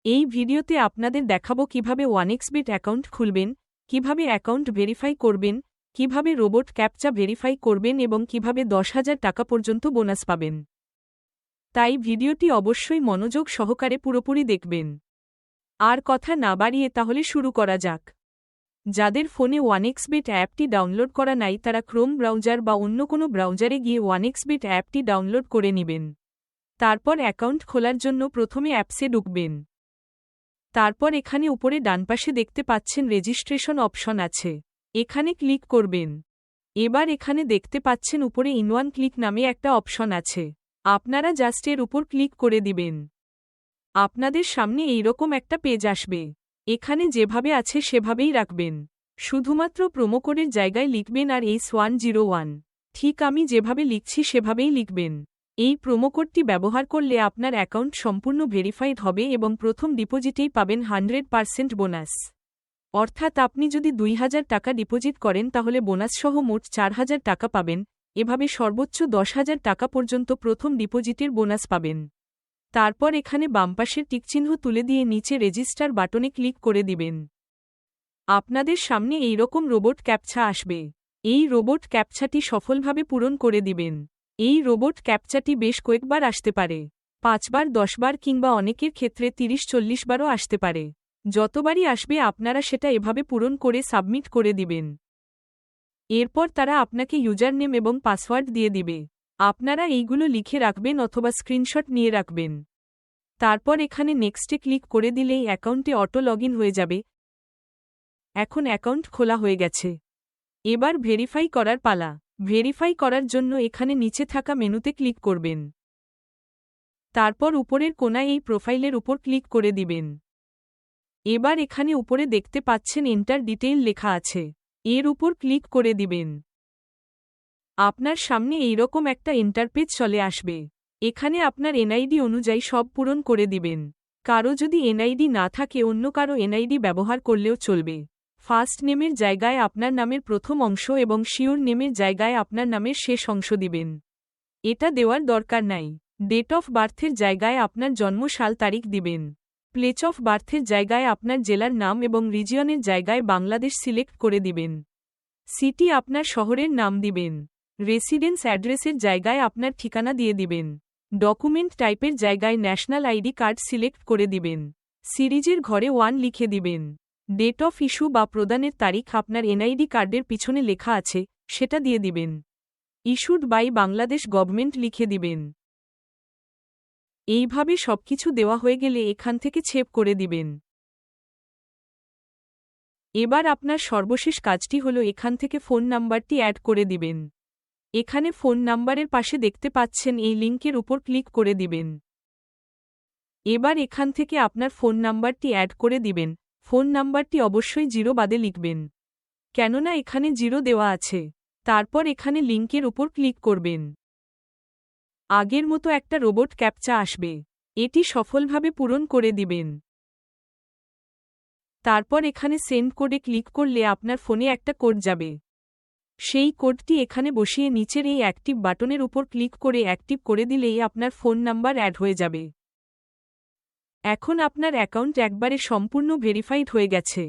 এই ভিডিওতে আপনাদের দেখাবো কিভাবে 1xBet অ্যাকাউন্ট খুলবেন, কিভাবে অ্যাকাউন্ট ভেরিফাই করবেন, কিভাবে রোবট ক্যাপচা ভেরিফাই করবেন এবং কিভাবে 10,000 টাকা পর্যন্ত বোনাস পাবেন। তাই ভিডিওটি অবশ্যই মনোযোগ সহকারে পুরোপুরি দেখবেন। আর কথা না বাড়িয়ে তাহলে শুরু করা যাক। যাদের ফোনে 1xBet অ্যাপটি ডাউনলোড করা নাই তারা ক্রোম ব্রাউজার বা অন্য কোনো ব্রাউজারে গিয়ে 1xBet অ্যাপটি ডাউনলোড করে নেবেন। তারপর অ্যাকাউন্ট খোলার জন্য প্রথমে অ্যাপসে ঢুকবেন। তারপর এখানে উপরে ডানপাশে দেখতে পাচ্ছেন রেজিস্ট্রেশন অপশন আছে, এখানে ক্লিক করবেন। এবার এখানে দেখতে পাচ্ছেন উপরে ইন ওয়ান ক্লিক নামে একটা অপশন আছে, আপনারা জাস্ট এর উপর ক্লিক করে দিবেন। আপনাদের সামনে এইরকম একটা পেজ আসবে, এখানে যেভাবে আছে সেভাবেই রাখবেন। শুধুমাত্র প্রোমোকোডের জায়গায় লিখবেন আর S101, ঠিক আমি যেভাবে লিখছি সেভাবেই লিখবেন। এই প্রোমোকোডটি ব্যবহার করলে আপনার অ্যাকাউন্ট সম্পূর্ণ ভেরিফাইড হবে এবং প্রথম ডিপোজিটেই পাবেন 100% বোনাস। অর্থাৎ আপনি যদি 2,000 টাকা ডিপোজিট করেন তাহলে বোনাসসহ মোট 4,000 টাকা পাবেন, এভাবে সর্বোচ্চ 10,000 টাকা পর্যন্ত প্রথম ডিপোজিটের বোনাস পাবেন। তারপর এখানে বামপাশের টিকচিহ্ন তুলে দিয়ে নিচে রেজিস্টার বাটনে ক্লিক করে দিবেন। আপনাদের সামনে এইরকম রোবট ক্যাপচা আসবে, এই রোবট ক্যাপচাটি সফলভাবে পূরণ করে দিবেন। এই রোবট ক্যাপচাটি বেশ কয়েকবার আসতে পারে, 5 বার 10 বার কিংবা অনেকের ক্ষেত্রে 30-40 বারও আসতে পারে। যতবারই আসবে আপনারা সেটা এভাবে পূরণ করে সাবমিট করে দিবেন। এরপর তারা আপনাকে ইউজার নেম এবং পাসওয়ার্ড দিয়ে দিবে, আপনারা এইগুলো লিখে রাখবেন অথবা স্ক্রিনশট নিয়ে রাখবেন। তারপর এখানে নেক্সটে ক্লিক করে দিলেই অ্যাকাউন্টে অটো লগইন হয়ে যাবে। এখন অ্যাকাউন্ট খোলা হয়ে গেছে, এবার ভেরিফাই করার পালা। ভেরিফাই করার জন্য এখানে নিচে থাকা মেনুতে ক্লিক করবেন। তারপর উপরের কোণায় এই প্রোফাইলের উপর ক্লিক করে দিবেন। এবার এখানে উপরে দেখতে পাচ্ছেন এন্টার ডিটেইল লেখা আছে, এর উপর ক্লিক করে দিবেন। আপনার সামনে এইরকম একটা ইন্টারপেজ চলে আসবে, এখানে আপনার এনআইডি অনুযায়ী সব পূরণ করে দিবেন। কারো যদি এনআইডি না থাকে অন্য কারো এনআইডি ব্যবহার করলেও চলবে। ফার্স্ট নেমের জায়গায় আপনার নামের প্রথম অংশ এবং শিওর নেমের জায়গায় আপনার নামের শেষ অংশ দিবেন, এটা দেওয়ার দরকার নাই। ডেট অফ বার্থের জায়গায় আপনার জন্ম সাল তারিখ দিবেন। প্লেস অফ বার্থের জায়গায় আপনার জেলার নাম এবং রিজিয়নের জায়গায় বাংলাদেশ সিলেক্ট করে দিবেন। সিটি আপনার শহরের নাম দিবেন। রেসিডেন্স অ্যাড্রেসের জায়গায় আপনার ঠিকানা দিয়ে দিবেন। ডকুমেন্ট টাইপের জায়গায় ন্যাশনাল আইডি কার্ড সিলেক্ট করে দিবেন। সিরিজের ঘরে 1 লিখে দিবেন। ডেট অফ ইস্যু বা প্রদানের তারিখ আপনার এনআইডি কার্ডের পিছনে লেখা আছে সেটা দিয়ে দিবেন। ইস্যুড বাই বাংলাদেশ গভর্নমেন্ট লিখে দিবেন। এইভাবে সবকিছু দেওয়া হয়ে গেলে এখান থেকে সেভ করে দিবেন। এবার আপনার সর্বশেষ কাজটি হলো এখান থেকে ফোন নাম্বারটি অ্যাড করে দিবেন। এখানে ফোন নাম্বারের পাশে দেখতে পাচ্ছেন এই লিঙ্কের উপর ক্লিক করে দিবেন। এবার এখান থেকে আপনার ফোন নাম্বারটি অ্যাড করে দিবেন। ফোন নাম্বারটি অবশ্যই 0 বাদে লিখবেন, কেননা এখানে 0 দেওয়া আছে। তারপর এখানে লিঙ্কের উপর ক্লিক করবেন। আগের মতো একটা রোবট ক্যাপচা আসবে, এটি সফলভাবে পূরণ করে দিবেন। তারপর এখানে সেন্ড কোডে ক্লিক করলে আপনার ফোনে একটা কোড যাবে, সেই কোডটি এখানে বসিয়ে নিচের এই অ্যাক্টিভ বাটনের উপর ক্লিক করে অ্যাক্টিভ করে দিলেই আপনার ফোন নাম্বার অ্যাড হয়ে যাবে। এখন আপনার অ্যাকাউন্ট একবারে সম্পূর্ণ ভেরিফাইড হয়ে গেছে।